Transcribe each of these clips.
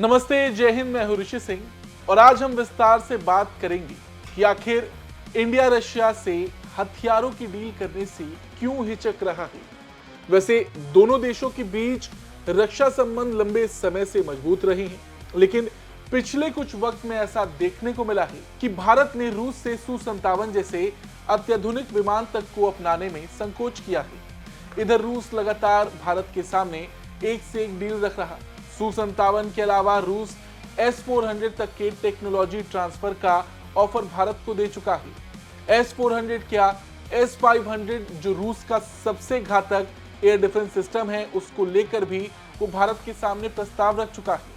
नमस्ते, जय हिंद। मैं हूं ऋषि सिंह और आज हम विस्तार से बात करेंगे कि आखिर इंडिया रशिया से हथियारों की डील करने से क्यों हिचक रहा है। वैसे दोनों देशों के बीच रक्षा संबंध लंबे समय से मजबूत रहे हैं, लेकिन पिछले कुछ वक्त में ऐसा देखने को मिला है कि भारत ने रूस से Su-57 जैसे अत्याधुनिक विमान तक को अपनाने में संकोच किया है। इधर रूस लगातार भारत के सामने एक से एक डील रख रहा। Su-57 के अलावा रूस S-400 तक के टेक्नोलॉजी ट्रांसफर का ऑफर भारत को दे चुका है। S-400 क्या, S-500 जो रूस का सबसे घातक एयर डिफेंस सिस्टम है, उसको लेकर भी वो भारत के सामने प्रस्ताव रख चुका है।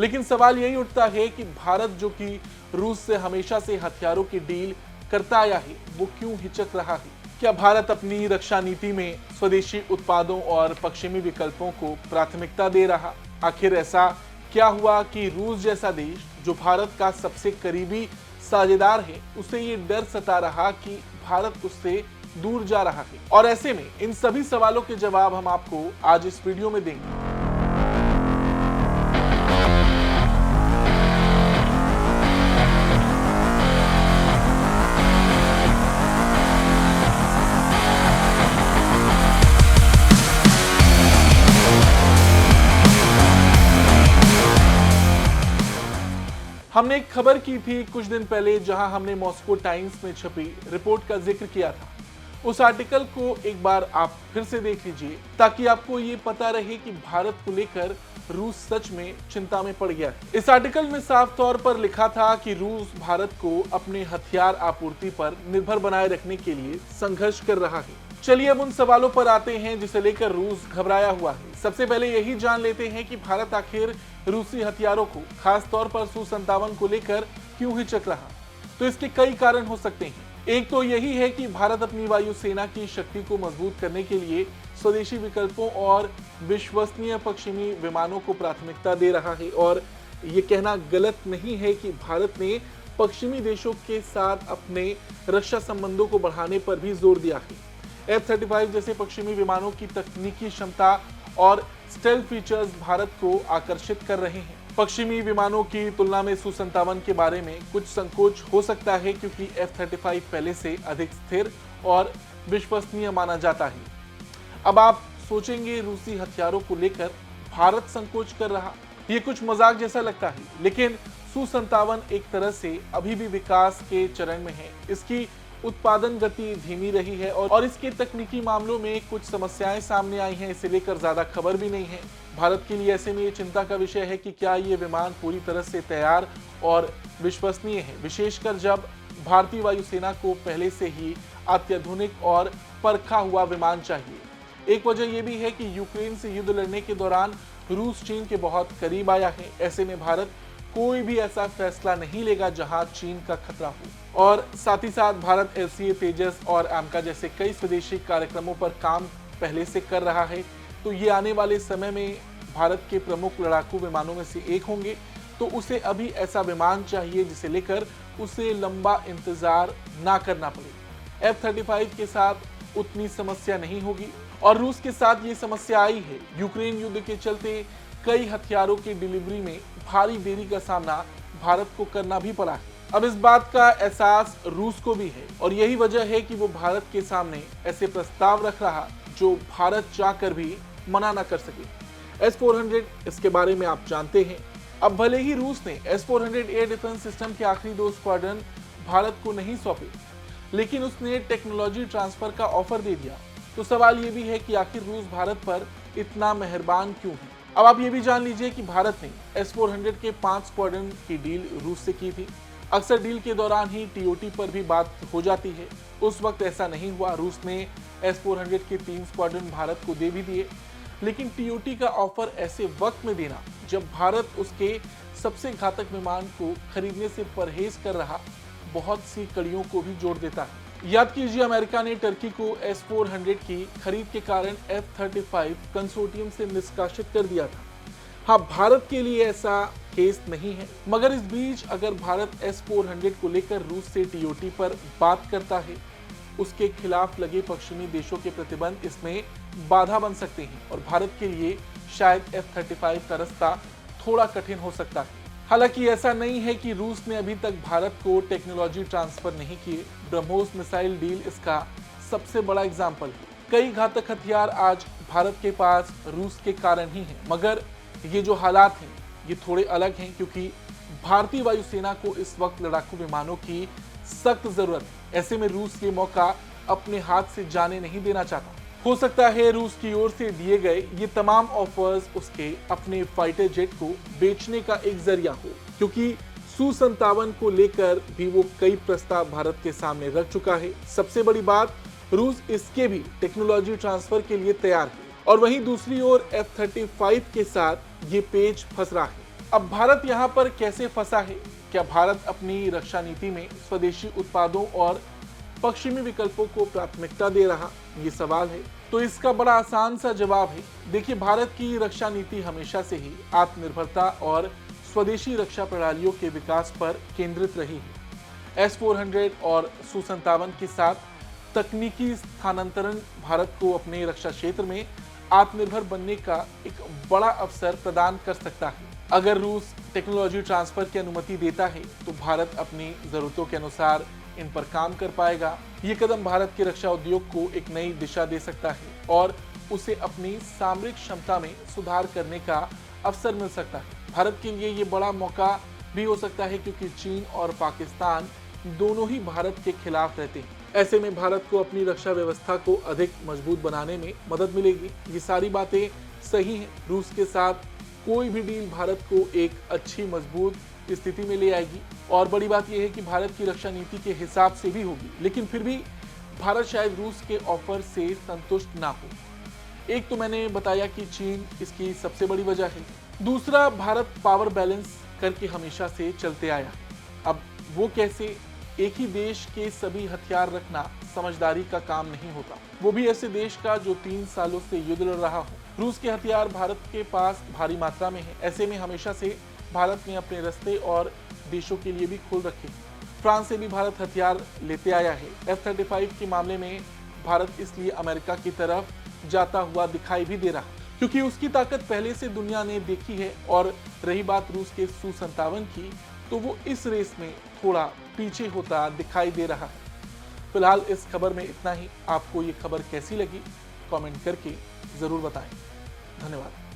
लेकिन सवाल यही उठता है कि भारत जो कि रूस से हमेशा से हथियारों की डील करता आया है, वो क्यों हिचक रहा है। क्या भारत अपनी रक्षा नीति में स्वदेशी उत्पादों और पश्चिमी विकल्पों को प्राथमिकता दे रहा? आखिर ऐसा क्या हुआ कि रूस जैसा देश जो भारत का सबसे करीबी साझेदार है, उसे ये डर सता रहा कि भारत उससे दूर जा रहा है? और ऐसे में इन सभी सवालों के जवाब हम आपको आज इस वीडियो में देंगे। हमने एक खबर की थी कुछ दिन पहले, जहां हमने मॉस्को टाइम्स में छपी रिपोर्ट का जिक्र किया था। उस आर्टिकल को एक बार आप फिर से देख लीजिए ताकि आपको ये पता रहे कि भारत को लेकर रूस सच में चिंता में पड़ गया है। इस आर्टिकल में साफ तौर पर लिखा था कि रूस भारत को अपने हथियार आपूर्ति पर निर्भर बनाए रखने के लिए संघर्ष कर रहा है। चलिए अब उन सवालों पर आते हैं जिसे लेकर रूस घबराया हुआ है। सबसे पहले यही जान लेते हैं कि भारत आखिर रूसी हथियारों को, खास तौर पर Su-57 को लेकर क्यों हिचक रहा। तो इसके कई कारण हो सकते हैं। एक तो यही है कि भारत अपनी वायुसेना की शक्ति को मजबूत करने के लिए स्वदेशी विकल्पों और विश्वसनीय पश्चिमी विमानों को प्राथमिकता दे रहा है। और ये कहना गलत नहीं है कि भारत ने पश्चिमी देशों के साथ अपने रक्षा संबंधों को बढ़ाने पर भी जोर दिया है। F-35 जैसे पश्चिमी विमानों की तकनीकी क्षमता और स्टेल्थ फीचर्स भारत को आकर्षित कर रहे हैं। पश्चिमी विमानों की तुलना में Su-57 के बारे में कुछ संकोच हो सकता है, क्योंकि F-35 पहले से अधिक स्थिर और विश्वसनीय माना जाता है। अब आप सोचेंगे, रूसी हथियारों को लेकर भारत संकोच कर रहा, ये कुछ मजाक जैसा लगता है। लेकिन Su-57 एक तरह से अभी भी विकास के चरण में है। इसकी उत्पादन गति धीमी रही है और इसके तकनीकी मामलों में कुछ समस्याएं सामने आई हैं। इसे लेकर ज्यादा खबर भी नहीं है। भारत के लिए ऐसे में ये चिंता का विषय है कि क्या ये विमान पूरी तरह से तैयार और विश्वसनीय है, विशेषकर जब भारतीय वायुसेना को पहले से ही अत्याधुनिक और परखा हुआ विमान चाहिए। एक वजह यह भी है कि यूक्रेन से युद्ध लड़ने के दौरान रूस चीन के बहुत करीब आया है। ऐसे में भारत कोई भी ऐसा फैसला नहीं लेगा जहां चीन का खतरा हो। और साथ ही साथ भारत LCA तेजस और AMCA जैसे कई स्वदेशी कार्यक्रमों पर काम पहले से कर रहा है। तो ये आने वाले समय में भारत के प्रमुख लड़ाकू विमानों में से एक होंगे। तो उसे अभी ऐसा विमान चाहिए जिसे लेकर उसे लंबा इंतजार ना करना पड़े। F-35 के साथ उतनी समस्या नहीं होगी और रूस के साथ ये समस्या आई है। यूक्रेन युद्ध के चलते कई हथियारों की डिलीवरी में भारी देरी का सामना भारत को करना भी पड़ा है। अब इस बात का एहसास रूस को भी है और यही वजह है कि वो भारत के सामने ऐसे प्रस्ताव रख रहा जो भारत चाहकर भी मना ना कर सके। S-400, इसके बारे में आप जानते हैं। अब भले ही रूस ने S-400 एयर डिफेंस सिस्टम के आखिरी 2 स्क्वाड्रन भारत को नहीं सौंपे, लेकिन उसने टेक्नोलॉजी ट्रांसफर का ऑफर दे दिया। तो सवाल ये भी है कि आखिर रूस भारत पर इतना मेहरबान क्यों है। अब आप ये भी जान लीजिए कि भारत ने S-400 के 5 स्क्वाड्रन की डील रूस से की थी। अक्सर डील के दौरान ही TOT पर भी बात हो जाती है। उस वक्त ऐसा नहीं हुआ। रूस ने S-400 के 3 स्क्वाड्रन भारत को दे भी दिए, लेकिन TOT का ऑफर ऐसे वक्त में देना जब भारत उसके सबसे घातक विमान को खरीदने से परहेज कर रहा, बहुत सी कड़ियों को भी जोड़ देता है। याद कीजिए, अमेरिका ने टर्की को S-400 की खरीद के कारण F-35 कंसोर्टियम से निष्कासित कर दिया था। हाँ, भारत के लिए ऐसा केस नहीं है, मगर इस बीच अगर भारत S-400 को लेकर रूस से TOT पर बात करता है, उसके खिलाफ लगे पश्चिमी देशों के प्रतिबंध इसमें बाधा बन सकते हैं और भारत के लिए शायद F-35 का रास्ता थोड़ा कठिन हो सकता है। हालांकि ऐसा नहीं है कि रूस ने अभी तक भारत को टेक्नोलॉजी ट्रांसफर नहीं किए। ब्रह्मोस मिसाइल डील इसका सबसे बड़ा एग्जाम्पल है। कई घातक हथियार आज भारत के पास रूस के कारण ही हैं, मगर ये जो हालात हैं ये थोड़े अलग हैं, क्योंकि भारतीय वायुसेना को इस वक्त लड़ाकू विमानों की सख्त जरूरत है। ऐसे में रूस ये मौका अपने हाथ से जाने नहीं देना चाहता। हो सकता है रूस की ओर से दिए गए ये तमाम ऑफर्स उसके अपने फाइटर जेट को बेचने का एक जरिया हो, क्योंकि Su-57 को लेकर भी वो कई प्रस्ताव भारत के सामने रख चुका है। सबसे बड़ी बात, रूस इसके भी टेक्नोलॉजी ट्रांसफर के लिए तैयार है, और वहीं दूसरी ओर F-35 के साथ ये पेच फंस रहा है। अब भारत यहाँ पर कैसे फंसा है? क्या भारत अपनी रक्षा नीति में स्वदेशी उत्पादों और पश्चिमी विकल्पों को प्राथमिकता दे रहा? ये सवाल है। तो इसका बड़ा आसान सा जवाब है। देखिए, भारत की रक्षा नीति हमेशा से ही आत्मनिर्भरता और स्वदेशी रक्षा प्रणालियों के विकास पर केंद्रित रही है। S-400 और Su-57 के साथ तकनीकी स्थानांतरण भारत को अपने रक्षा क्षेत्र में आत्मनिर्भर बनने का एक बड़ा अवसर प्रदान कर सकता है। अगर रूस टेक्नोलॉजी ट्रांसफर की अनुमति देता है तो भारत अपनी जरूरतों के अनुसार इन पर काम कर पाएगा। ये कदम भारत के रक्षा उद्योग को एक नई दिशा दे सकता है और उसे अपनी सामरिक क्षमता में सुधार करने का अवसर मिल सकता है। भारत के लिए ये बड़ा मौका भी हो सकता है, क्योंकि चीन और पाकिस्तान दोनों ही भारत के खिलाफ रहते हैं। ऐसे में भारत को अपनी रक्षा व्यवस्था को अधिक मजबूत बनाने में मदद मिलेगी। ये सारी बातें सही हैं। रूस के साथ कोई भी डील भारत को एक अच्छी मजबूत स्थिति में ले आएगी, और बड़ी बात यह है कि भारत की रक्षा नीति के हिसाब से भी होगी। लेकिन फिर भी भारत शायद रूस के ऑफर से संतुष्ट ना हो। एक तो मैंने बताया कि चीन इसकी सबसे बड़ी वजह है। दूसरा, भारत पावर बैलेंस करके हमेशा से चलते आया। अब वो कैसे? एक ही देश के सभी हथियार रखना समझदारी का काम नहीं होता, वो भी ऐसे देश का जो 3 सालों से युद्ध लड़ रहा हो। रूस के हथियार भारत के पास भारी मात्रा में है। ऐसे में हमेशा से भारत ने अपने रास्ते और देशों के लिए भी खोल रखे। फ्रांस से भी भारत हथियार लेते आया है। F-35 के मामले में भारत इसलिए अमेरिका की तरफ जाता हुआ दिखाई भी दे रहा, क्योंकि उसकी ताकत पहले से दुनिया ने देखी है। और रही बात रूस के Su-57 की, तो वो इस रेस में थोड़ा पीछे होता दिखाई दे रहा है। फिलहाल इस खबर में इतना ही। आपको ये खबर कैसी लगी कमेंट करके जरूर बताएं। धन्यवाद।